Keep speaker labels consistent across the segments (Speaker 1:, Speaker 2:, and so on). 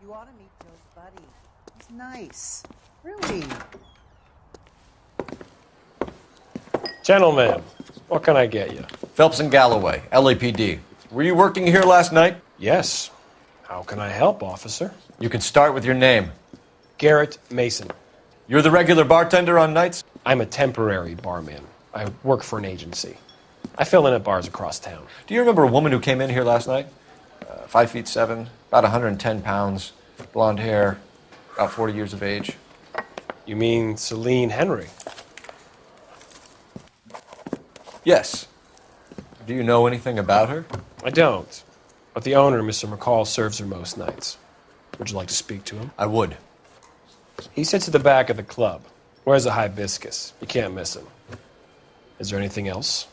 Speaker 1: You ought to meet Joe's buddy. He's nice. Really.
Speaker 2: Gentlemen, what can I get you?
Speaker 3: Phelps and Galloway, LAPD. Were you working here last night?
Speaker 2: Yes. How can I help, officer?
Speaker 3: You can start with your name.
Speaker 2: Garrett Mason.
Speaker 3: You're the regular bartender on nights?
Speaker 2: I'm a temporary barman. I work for an agency. I fill in at bars across town.
Speaker 3: Do you remember a woman who came in here last night? 5'7", about 110 pounds, blonde hair, about 40 years of age.
Speaker 2: You mean Celine Henry?
Speaker 3: Yes. Do you know anything about her?
Speaker 2: I don't. But the owner, Mr. McCall, serves her most nights. Would you like to speak to him?
Speaker 3: I would.
Speaker 2: He sits at the back of the club. Wears a hibiscus. You can't miss him. Is there anything else?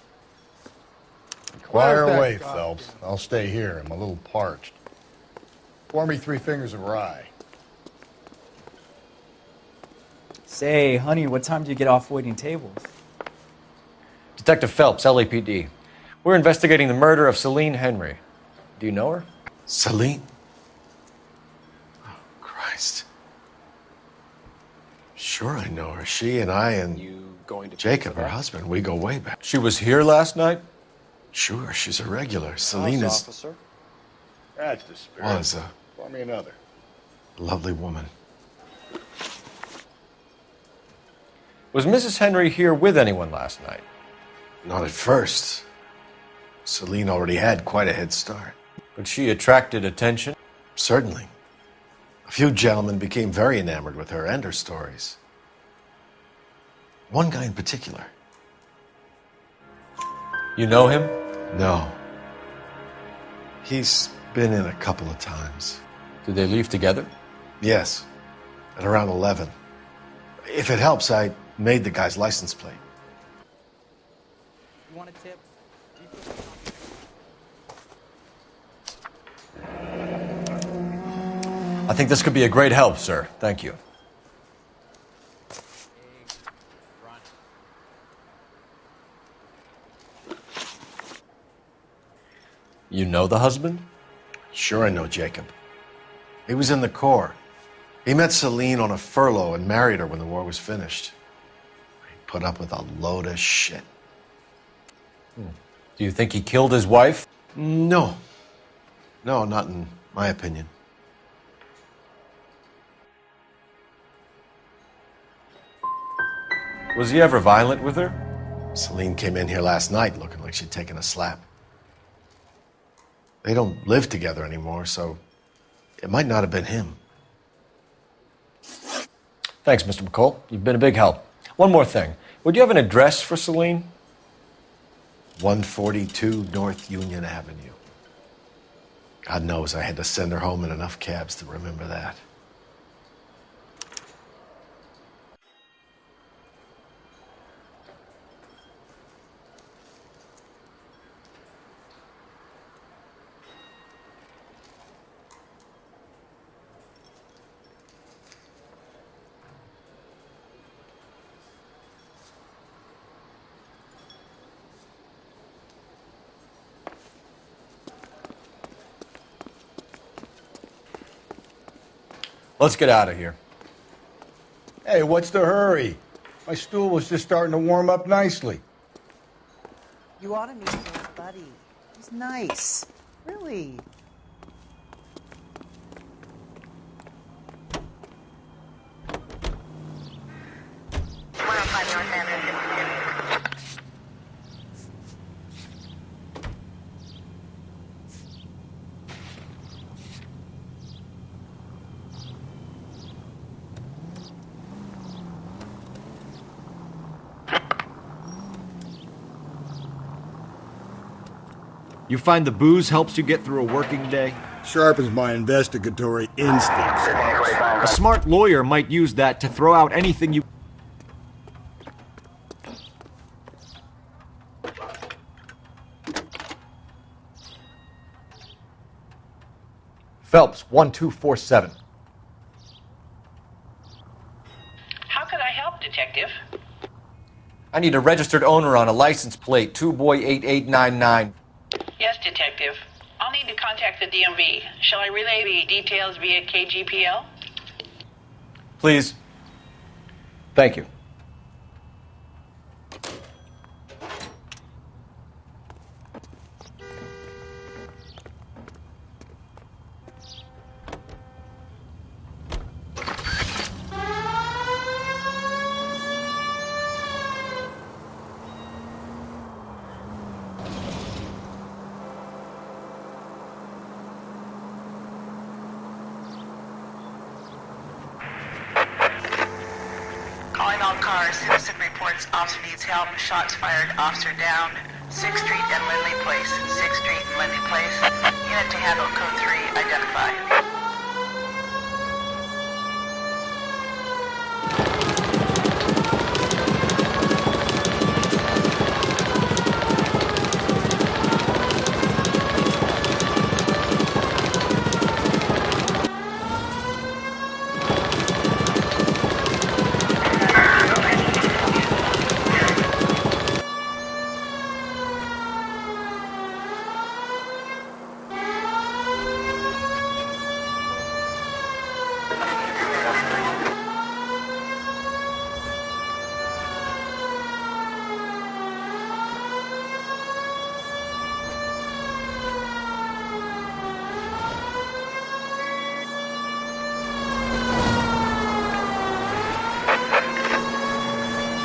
Speaker 4: Fire away, Phelps. I'll stay here. I'm a little parched. Pour me 3 fingers of rye.
Speaker 5: Say, honey, what time do you get off waiting tables?
Speaker 3: Detective Phelps, LAPD. We're investigating the murder of Celine Henry. Do you know her?
Speaker 6: Celine? Oh, Christ. Sure I know her. She and I and
Speaker 2: You going to
Speaker 6: Jacob, her husband, we go way back.
Speaker 3: She was here last night?
Speaker 6: Sure, she's a regular. Celine is...
Speaker 2: officer.
Speaker 4: That's the spirit.
Speaker 6: Was a
Speaker 4: Pour me another.
Speaker 6: lovely woman.
Speaker 3: Was Mrs. Henry here with anyone last night?
Speaker 6: Not at first. Celine already had quite a head start.
Speaker 3: But she attracted attention?
Speaker 6: Certainly. A few gentlemen became very enamored with her and her stories. One guy in particular.
Speaker 3: You know him?
Speaker 6: No. He's been in a couple of times.
Speaker 3: Did they leave together?
Speaker 6: Yes, at around 11. If it helps, I made the guy's license plate.
Speaker 5: You want a tip?
Speaker 3: I think this could be a great help, sir. Thank you. You know the husband?
Speaker 6: Sure I know Jacob. He was in the Corps. He met Celine on a furlough and married her when the war was finished. He put up with a load of shit.
Speaker 3: Do you think he killed his wife?
Speaker 6: No. No, not in my opinion.
Speaker 3: Was he ever violent with her?
Speaker 6: Celine came in here last night looking like she'd taken a slap. They don't live together anymore, so it might not have been him.
Speaker 3: Thanks, Mr. McCall. You've been a big help. One more thing. Would you have an address for Celine?
Speaker 6: 142 North Union Avenue. God knows I had to send her home in enough cabs to remember that.
Speaker 3: Let's get out of here.
Speaker 4: Hey, what's the hurry? My stool was just starting to warm up nicely.
Speaker 1: You ought to meet Joe's buddy. He's nice. Really.
Speaker 7: You find the booze helps you get through a working day?
Speaker 4: Sharpens my investigatory instincts.
Speaker 7: A smart lawyer might use that to throw out anything you...
Speaker 3: Phelps, 1247.
Speaker 8: How can I help, Detective?
Speaker 3: I need a registered owner on a license plate, 2boy8899.
Speaker 8: Yes, Detective. I'll need to contact the DMV. Shall I relay the details via KGPL?
Speaker 3: Please. Thank you.
Speaker 8: Calling all cars. Citizen reports officer needs help. Shots fired. Officer down. 6th Street and Lindley Place. 6th Street and Lindley Place. Unit to handle code 3. Identify.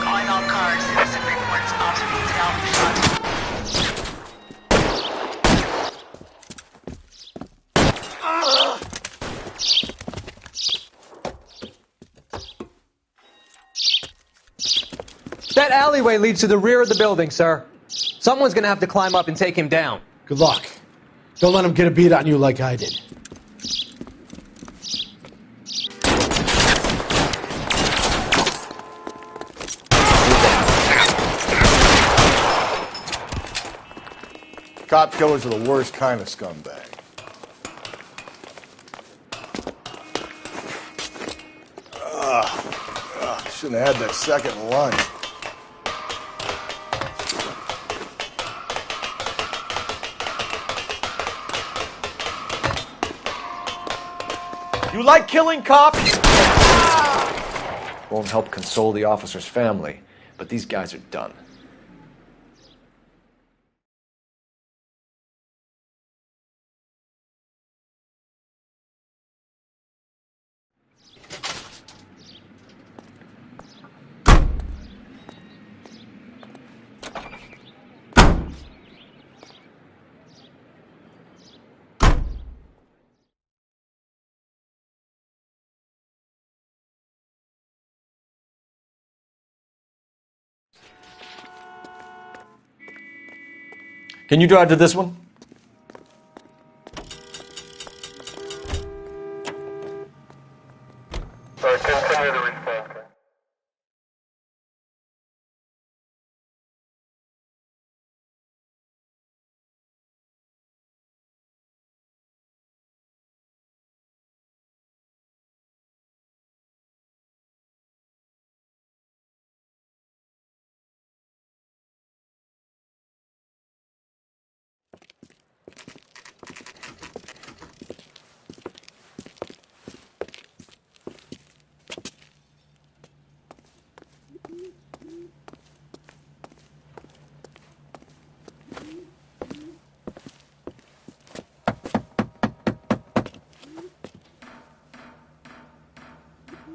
Speaker 8: Calling all cars. Citizen reports officer needs help. Shots.
Speaker 9: That alleyway leads to the rear of the building, sir. Someone's gonna have to climb up and take him down.
Speaker 6: Good luck. Don't let him get a beat on you like I did.
Speaker 4: Cop killers are the worst kind of scumbag. Shouldn't have had that second lunch.
Speaker 3: You like killing cops? Won't help console the officer's family, but these guys are done. Can you drive to this one?
Speaker 10: Continue to respond.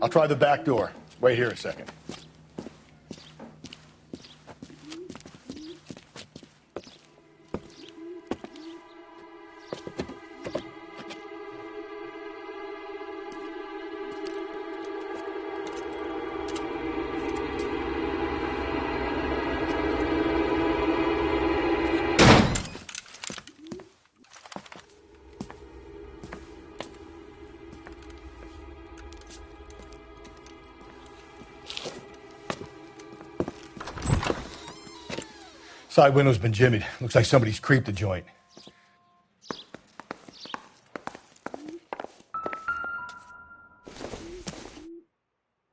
Speaker 4: I'll try the back door. Wait here a second. Side window's been jimmied. Looks like somebody's creeped the joint.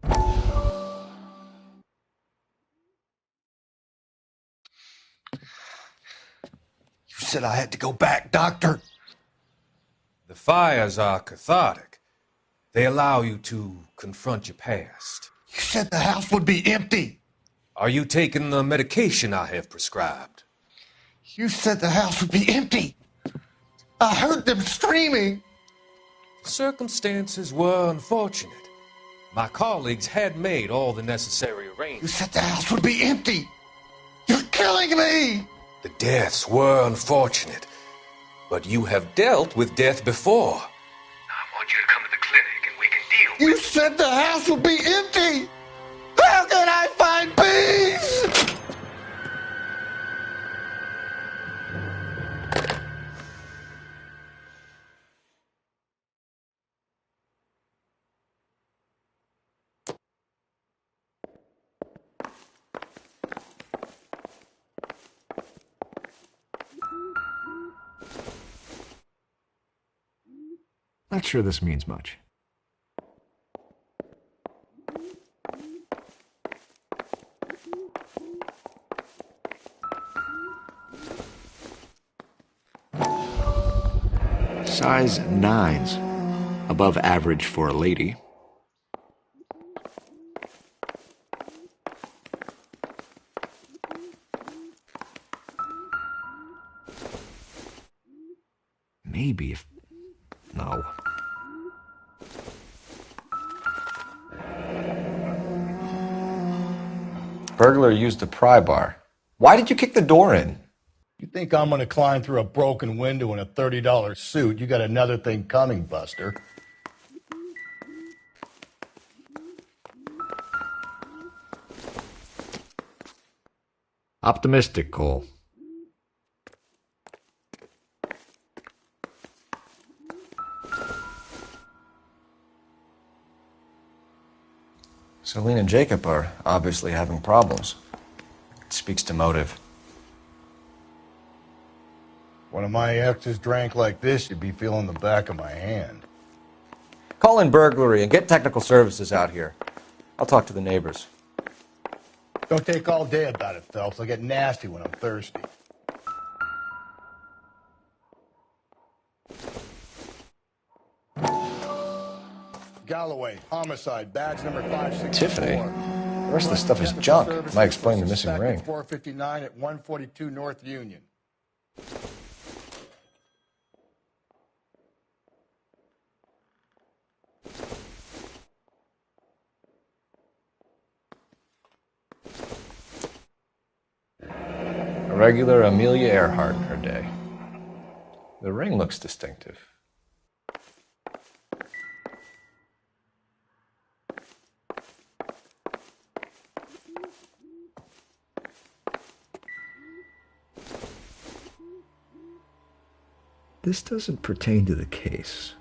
Speaker 6: You said I had to go back, Doctor.
Speaker 11: fires are cathartic. They allow you to confront your past.
Speaker 4: You said the house would be empty.
Speaker 11: Are you taking the medication I have prescribed?
Speaker 4: You said the house would be empty. I heard them screaming.
Speaker 11: Circumstances were unfortunate. My colleagues had made all the necessary
Speaker 4: You
Speaker 11: arrangements.
Speaker 4: said the house would be empty. You're killing me.
Speaker 11: The deaths were unfortunate, but you have dealt with death before. I want you to come to the clinic and we can deal
Speaker 4: You said the house would be empty. How can I find peace?
Speaker 7: Not sure this means much. Size 9s. Above average for a lady. Maybe if... No.
Speaker 3: Burglar used a pry bar. Why did you kick the door in?
Speaker 4: You think I'm going to climb through a broken window in a $30 suit? You got another thing coming, Buster.
Speaker 7: Optimistic, Cole.
Speaker 3: Celine and Jacob are obviously having problems. It speaks to motive.
Speaker 4: One of my exes drank like this, you'd be feeling the back of my hand.
Speaker 3: Call in burglary and get technical services out here. I'll talk to the neighbors.
Speaker 4: Don't take all day about it, Phelps. I'll get nasty when I'm thirsty. Galloway, homicide, badge number 564.
Speaker 3: Tiffany? The rest of the stuff is junk. Might explain the missing ring.
Speaker 4: 459 at 142 North Union.
Speaker 3: A regular Amelia Earhart in her day. The ring looks distinctive.
Speaker 7: This doesn't pertain to the case.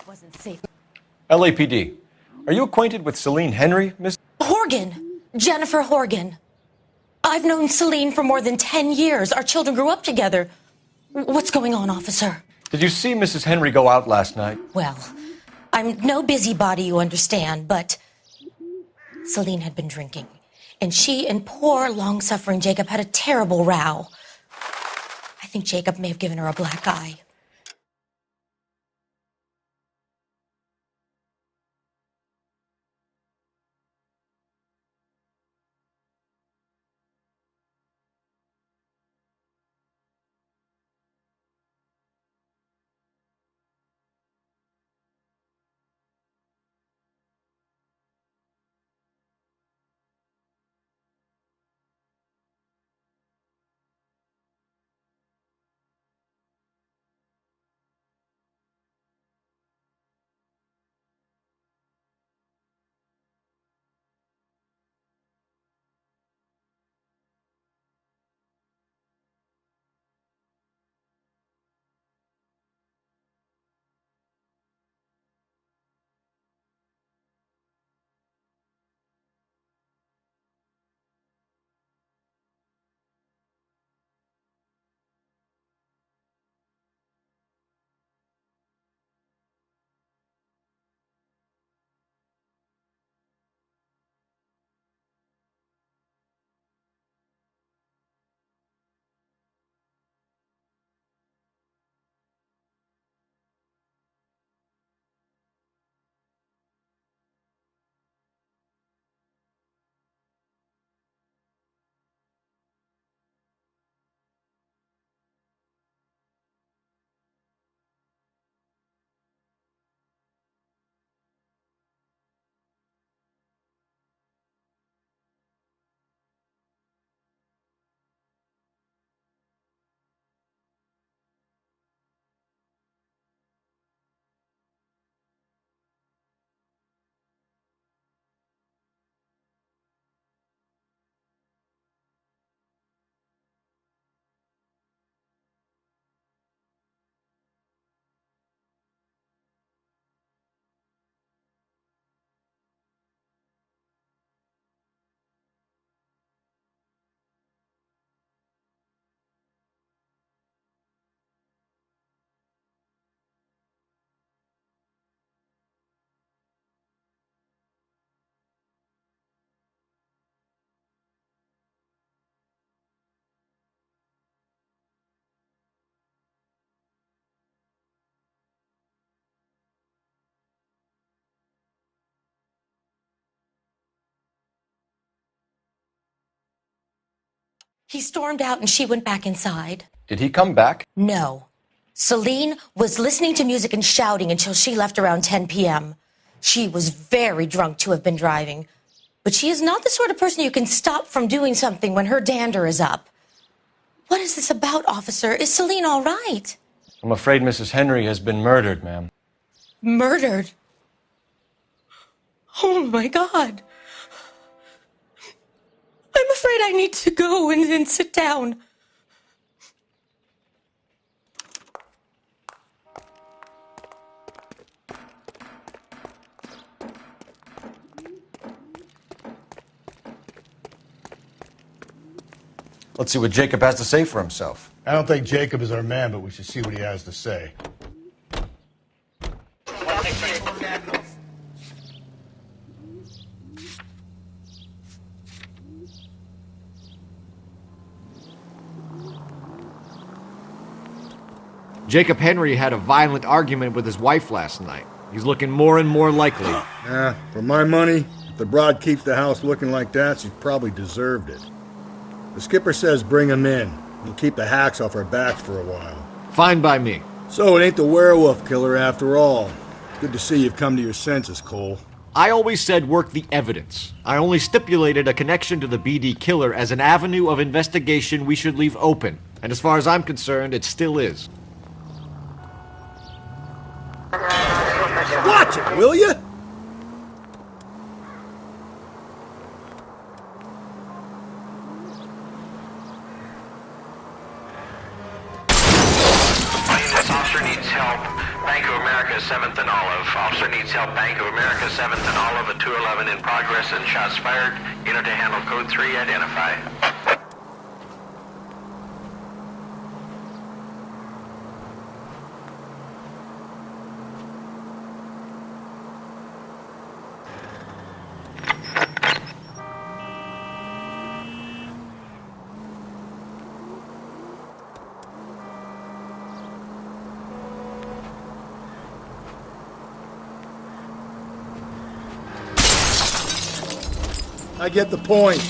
Speaker 12: Wasn't safe.
Speaker 3: LAPD. Are you acquainted with Celine Henry, Miss?
Speaker 12: Horgan. Jennifer Horgan. I've known Celine for more than 10 years. Our children grew up together. What's going on, officer?
Speaker 3: Did you see Mrs. Henry go out last night?
Speaker 12: Well, I'm no busybody, you understand, but Celine had been drinking. And she and poor, long-suffering Jacob had a terrible row. I think Jacob may have given her a black eye. He stormed out and she went back inside.
Speaker 3: Did he come back?
Speaker 12: No. Celine was listening to music and shouting until she left around 10 p.m. She was very drunk to have been driving, but she is not the sort of person you can stop from doing something when her dander is up. What is this about, officer? Is Celine all right?
Speaker 3: I'm afraid Mrs. Henry has been murdered, ma'am.
Speaker 12: Murdered? Oh, my God. I'm afraid I need to go and sit down.
Speaker 3: Let's see what Jacob has to say for himself.
Speaker 4: I don't think Jacob is our man, but we should see what he has to say.
Speaker 7: Jacob Henry had a violent argument with his wife last night. He's looking more and more likely.
Speaker 4: For my money, if the broad keeps the house looking like that, she's probably deserved it. The skipper says bring him in. He'll keep the hacks off our backs for a while.
Speaker 7: Fine by me.
Speaker 4: So it ain't the werewolf killer after all. Good to see you've come to your senses, Cole.
Speaker 7: I always said work the evidence. I only stipulated a connection to the BD killer as an avenue of investigation we should leave open. And as far as I'm concerned, it still is.
Speaker 4: Watch it, will you?
Speaker 13: Officer needs help. Bank of America, 7th and Olive. Officer needs help. Bank of America, 7th and Olive. A 211 in progress and shots fired. Unit to handle code 3. Identify.
Speaker 4: I get the point.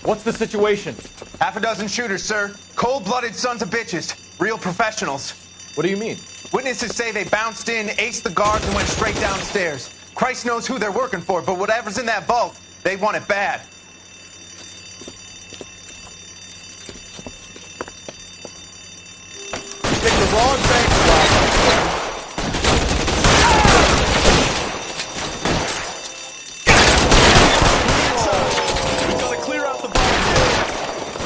Speaker 7: What's the situation?
Speaker 14: Half a dozen shooters, sir. Cold-blooded sons of bitches. Real professionals.
Speaker 7: What do you mean?
Speaker 14: Witnesses say they bounced in, aced the guards, and went straight downstairs. Christ knows who they're working for, but whatever's in that vault, they want it bad.
Speaker 7: You picked the wrong bank spot.
Speaker 14: We gotta clear out the vault.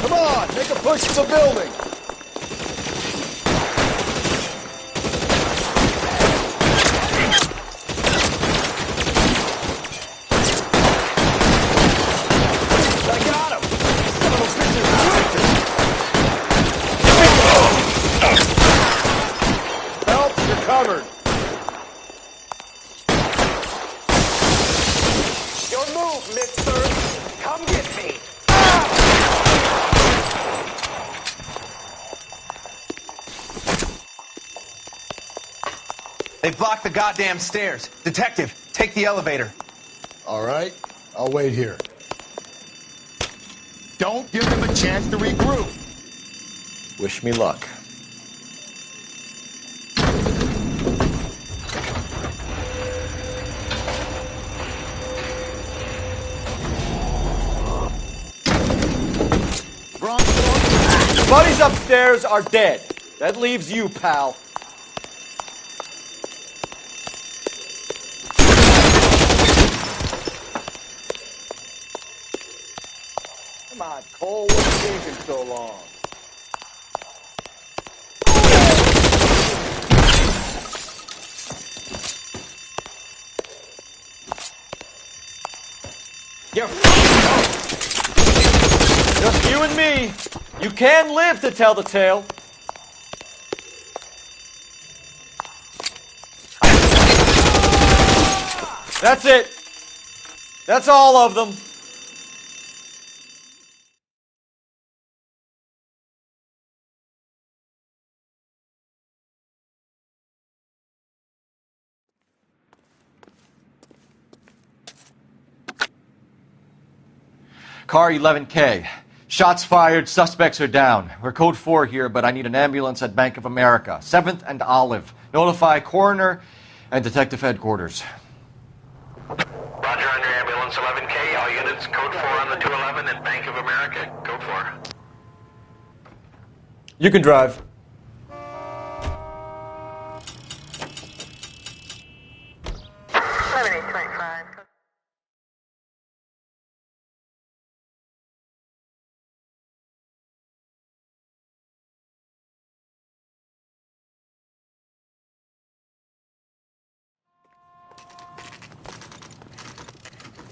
Speaker 4: Come on, make a push to the building.
Speaker 14: Covered. Your move, mister. Come get me. They blocked the goddamn stairs. Detective, take the elevator.
Speaker 4: All right, I'll wait here.
Speaker 14: Don't give them a chance to regroup.
Speaker 3: Wish me luck.
Speaker 7: Your buddies upstairs are dead. That leaves you, pal.
Speaker 14: Come on, Cole. What's taking so long?
Speaker 7: Just you and me. You can live to tell the tale. That's it. That's all of them. Car 11K. Shots fired, suspects are down. We're code 4 here, but I need an ambulance at Bank of America. 7th and Olive. Notify coroner and detective headquarters.
Speaker 13: Roger on your ambulance 11K. All units, code 4 on the 211 at Bank of America. Code 4.
Speaker 7: You can drive.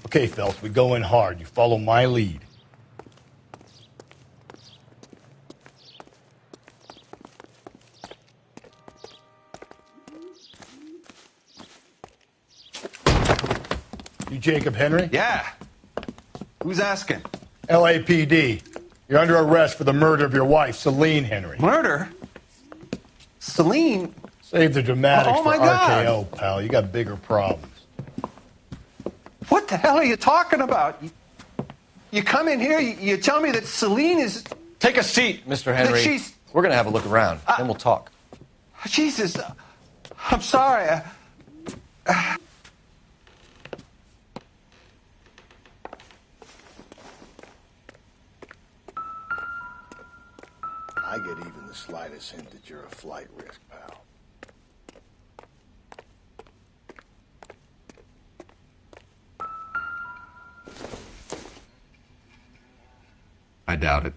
Speaker 4: Okay, Phelps, we go in hard. You follow my lead. You Jacob Henry?
Speaker 14: Yeah. Who's asking?
Speaker 4: LAPD. You're under arrest for the murder of your wife, Celine Henry.
Speaker 14: Murder? Celine?
Speaker 4: Save the dramatics
Speaker 14: Oh,
Speaker 4: for
Speaker 14: my God.
Speaker 4: RKO, pal. You got bigger problems.
Speaker 14: What the hell are you talking about? You come in here, you tell me that Celine is...
Speaker 3: Take a seat, Mr. Henry.
Speaker 14: That she's...
Speaker 3: We're going to have a look around, then we'll talk.
Speaker 14: Jesus. I'm sorry.
Speaker 4: I get even the slightest hint that you're a flight risk, pal.
Speaker 7: I doubt it.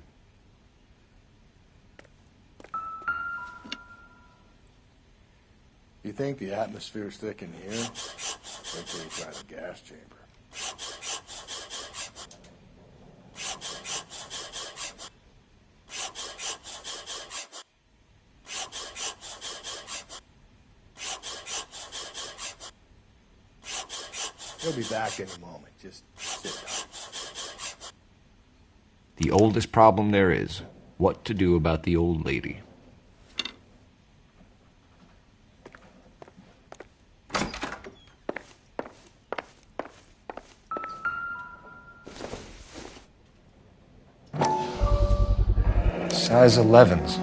Speaker 4: You think the atmosphere's thick in here? Wait till you try the gas chamber. He'll be back any moment. Just sit down.
Speaker 7: The oldest problem there is, what to do about the old lady.
Speaker 3: Size 11s.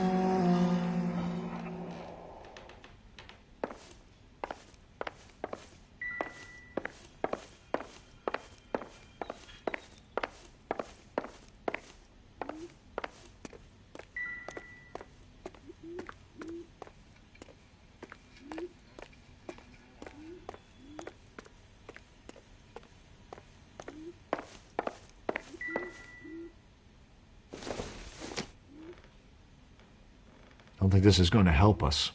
Speaker 15: I don't think this is going to help us.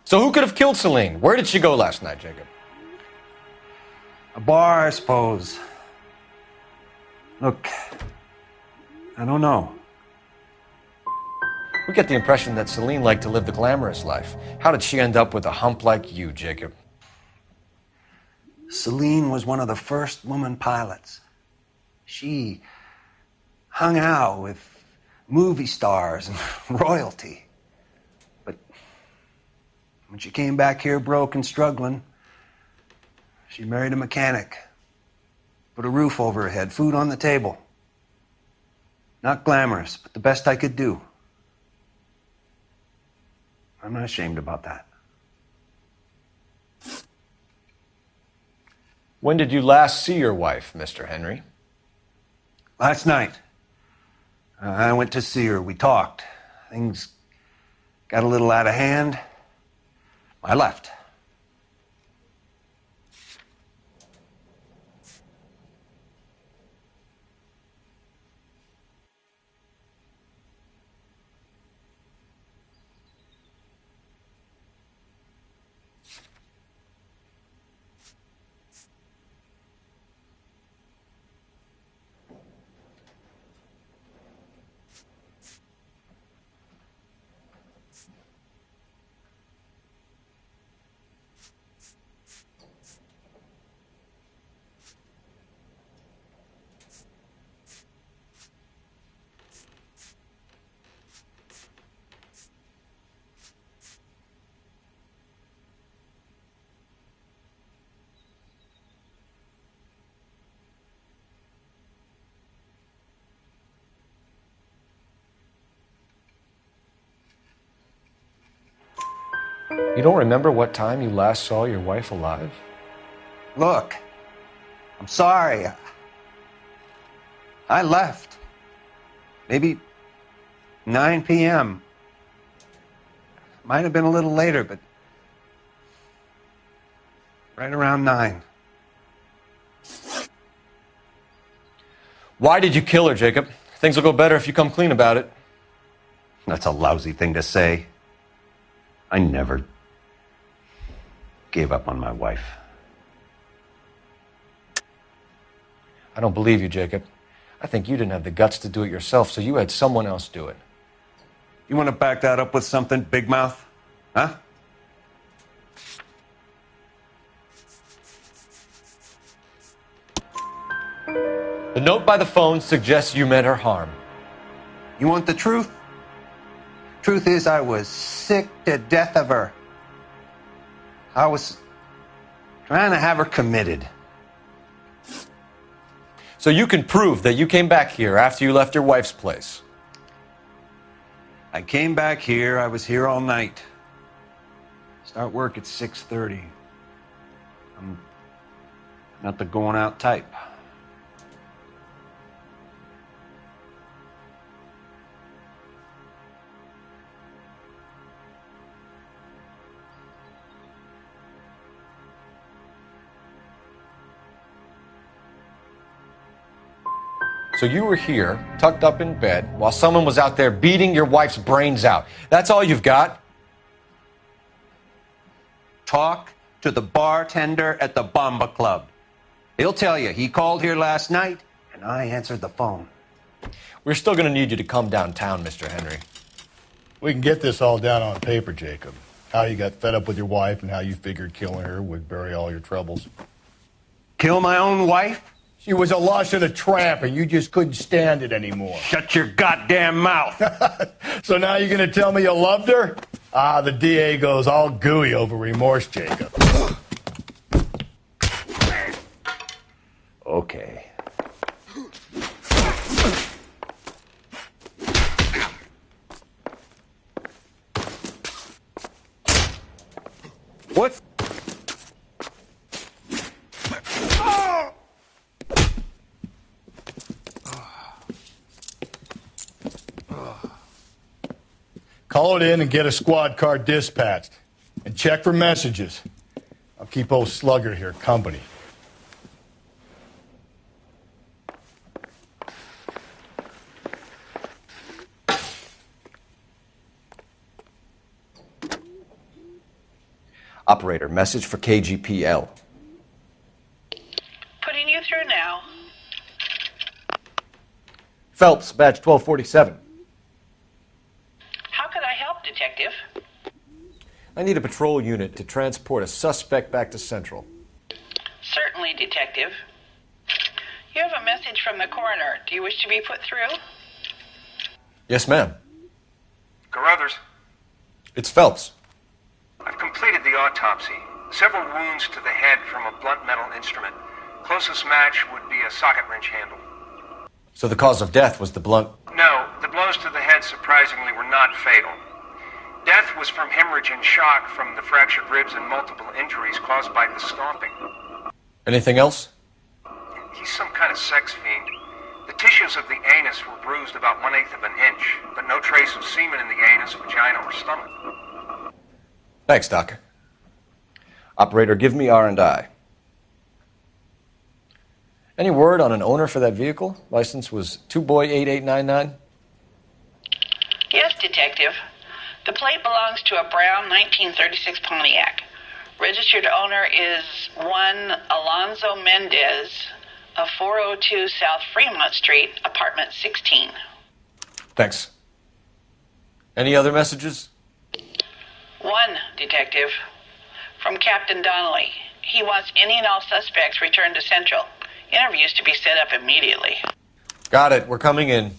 Speaker 3: So who could have killed Celine? Where did she go last night, Jacob?
Speaker 16: A bar, I suppose. Look, I don't know.
Speaker 3: We get the impression that Celine liked to live the glamorous life. How did she end up with a hump like you, Jacob?
Speaker 16: Celine was one of the first woman pilots. She hung out with movie stars and royalty. But when she came back here broke and struggling, she married a mechanic. Put a roof over her head, food on the table. Not glamorous, but the best I could do. I'm not ashamed about that.
Speaker 3: When did you last see your wife, Mr. Henry?
Speaker 16: Last night. I went to see her. We talked. Things got a little out of hand. I left.
Speaker 3: You don't remember what time you last saw your wife alive?
Speaker 16: Look, I'm sorry. I left. Maybe 9 p.m. Might have been a little later, but right around 9.
Speaker 3: Why did you kill her, Jacob? Things will go better if you come clean about it.
Speaker 16: That's a lousy thing to say. I never gave up on my wife.
Speaker 3: I don't believe you, Jacob. I think you didn't have the guts to do it yourself, so you had someone else do it.
Speaker 16: You want to back that up with something, Big Mouth? Huh?
Speaker 3: The note by the phone suggests you meant her harm.
Speaker 16: You want the truth? Truth is, I was sick to death of her. I was trying to have her committed.
Speaker 3: So you can prove that you came back here after you left your wife's place?
Speaker 16: I came back here. I was here all night. Start work at 6:30. I'm not the going out type.
Speaker 3: So you were here, tucked up in bed, while someone was out there beating your wife's brains out. That's all you've got?
Speaker 16: Talk to the bartender at the Bomba Club. He'll tell you he called here last night, and I answered the phone.
Speaker 3: We're still going to need you to come downtown, Mr. Henry.
Speaker 4: We can get this all down on paper, Jacob. How you got fed up with your wife and how you figured killing her would bury all your troubles.
Speaker 16: Kill my own wife?
Speaker 4: She was a lush and a tramp, and you just couldn't stand it anymore.
Speaker 16: Shut your goddamn mouth.
Speaker 4: So now you're going to tell me you loved her? Ah, the DA goes all gooey over remorse, Jacob.
Speaker 15: Okay.
Speaker 4: What? Call it in and get a squad car dispatched. And check for messages. I'll keep old Slugger here company.
Speaker 3: Operator, message for KGPL.
Speaker 8: Putting you through now.
Speaker 7: Phelps, badge 1247.
Speaker 8: How could I help, Detective?
Speaker 3: I need a patrol unit to transport a suspect back to Central.
Speaker 8: Certainly, Detective. You have a message from the coroner. Do you wish to be put through?
Speaker 3: Yes, ma'am.
Speaker 10: Carruthers,
Speaker 3: It's Phelps.
Speaker 10: I've completed the autopsy. Several wounds to the head from a blunt metal instrument. Closest match would be a socket wrench handle.
Speaker 3: So the cause of death was the blunt...
Speaker 10: No, the blows to the head surprisingly were not fatal. Death was from hemorrhage and shock from the fractured ribs and multiple injuries caused by the stomping.
Speaker 3: Anything else?
Speaker 10: He's some kind of sex fiend. The tissues of the anus were bruised about 1/8 of an inch, but no trace of semen in the anus, vagina, or stomach.
Speaker 3: Thanks, Doc. Operator, give me R&I. Any word on an owner for that vehicle? License was 2boy8899.
Speaker 8: Yes, Detective. The plate belongs to a brown 1936 Pontiac. Registered owner is one Alonzo Mendez of 402 South Fremont Street, apartment 16.
Speaker 3: Thanks. Any other messages?
Speaker 8: One, Detective. From Captain Donnelly. He wants any and all suspects returned to Central. Interviews to be set up immediately.
Speaker 3: Got it. We're coming in.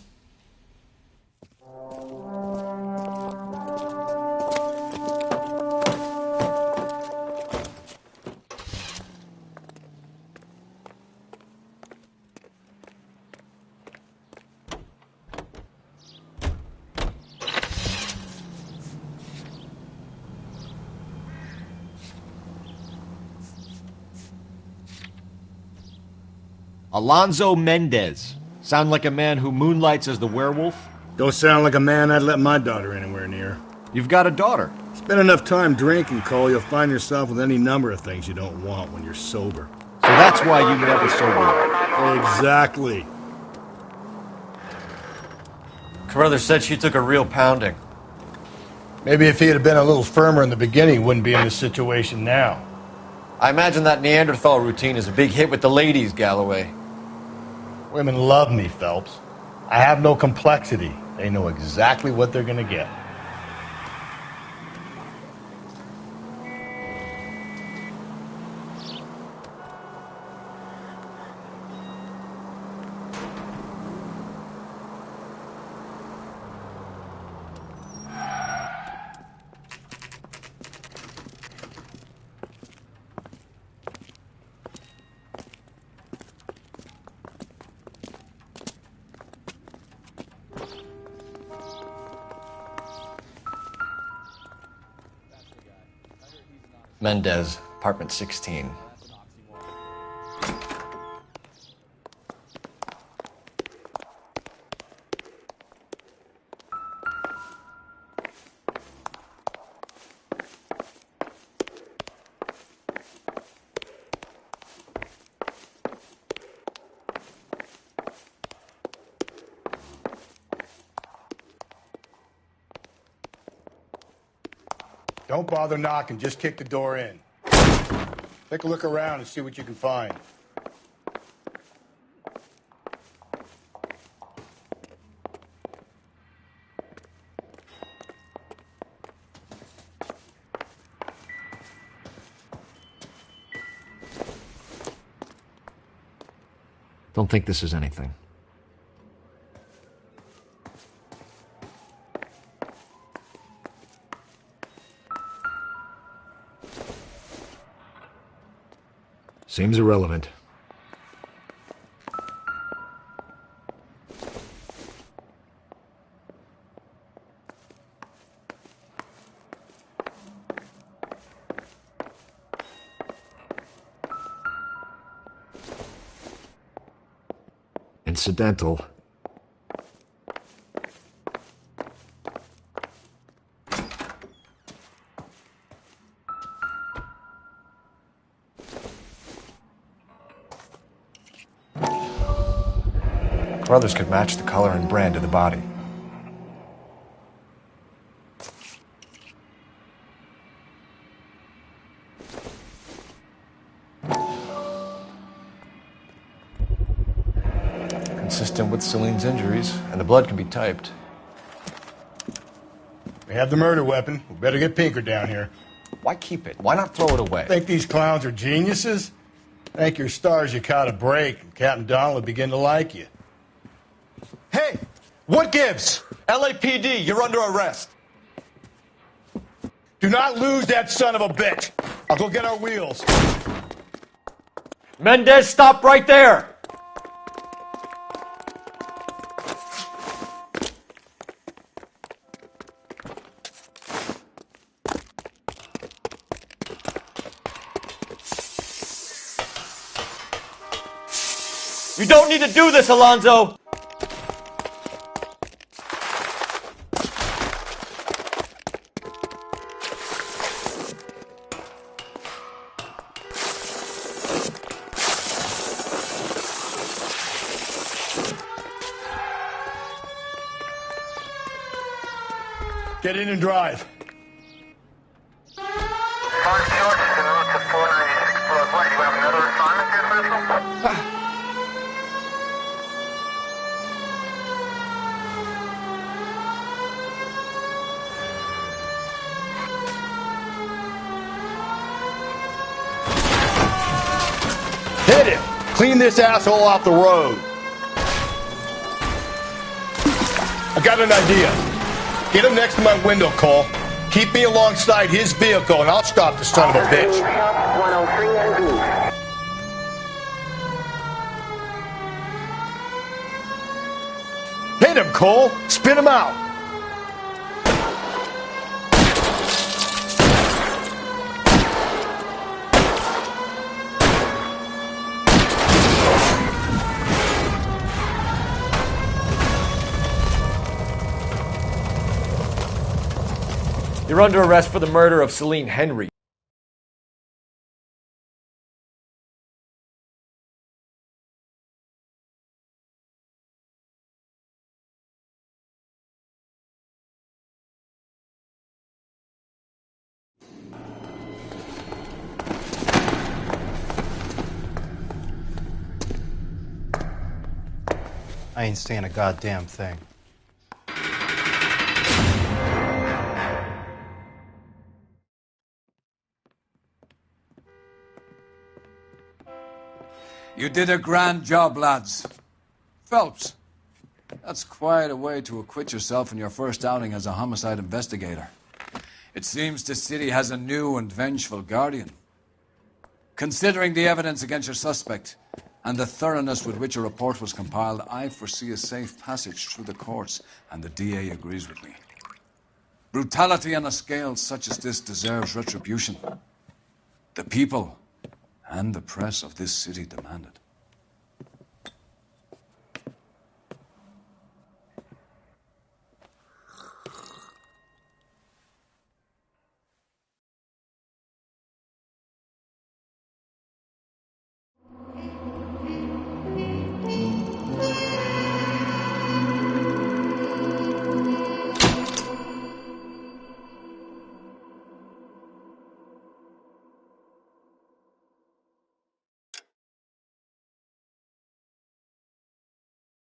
Speaker 3: Alonzo Mendez. Sound like a man who moonlights as the werewolf?
Speaker 4: Don't sound like a man I'd let my daughter anywhere near.
Speaker 3: You've got a daughter.
Speaker 4: Spend enough time drinking, Cole, you'll find yourself with any number of things you don't want when you're sober.
Speaker 3: So that's why you never sober.
Speaker 4: Exactly.
Speaker 3: Carruthers said she took a real pounding.
Speaker 4: Maybe if he had been a little firmer in the beginning, he wouldn't be in this situation now.
Speaker 3: I imagine that Neanderthal routine is a big hit with the ladies, Galloway.
Speaker 4: Women love me, Phelps. I have no complexity. They know exactly what they're gonna get.
Speaker 3: Mendez, apartment 16.
Speaker 4: Don't bother knocking, just kick the door in. Take a look around and see what you can find.
Speaker 15: Don't think this is anything. Seems irrelevant. incidental.
Speaker 3: Brothers could match the color and brand of the body. Consistent with Celine's injuries, and the blood can be typed.
Speaker 4: We have the murder weapon. We better get Pinker down here.
Speaker 3: Why keep it? Why not throw it away?
Speaker 4: Think these clowns are geniuses? Thank your stars you caught a break, and Captain Donald will begin to like you.
Speaker 14: Hey, what gives? LAPD, you're under arrest.
Speaker 4: Do not lose that son of a bitch. I'll go get our wheels.
Speaker 7: Mendez, stop right there! You don't need to do this, Alonzo!
Speaker 4: Get in and drive. Hit him! Clean this asshole off the road. I got an idea. Get him next to my window, Cole. Keep me alongside his vehicle, and I'll stop the son of a bitch. Hit him, Cole. Spin him out.
Speaker 7: You're under arrest for the murder of Celine Henry.
Speaker 17: I ain't saying a goddamn thing.
Speaker 18: You did a grand job, lads. Phelps, that's quite a way to acquit yourself in your first outing as a homicide investigator. It seems the city has a new and vengeful guardian. Considering the evidence against your suspect and the thoroughness with which a report was compiled, I foresee a safe passage through the courts, and the DA agrees with me. Brutality on a scale such as this deserves retribution. The people and the press of this city demand it.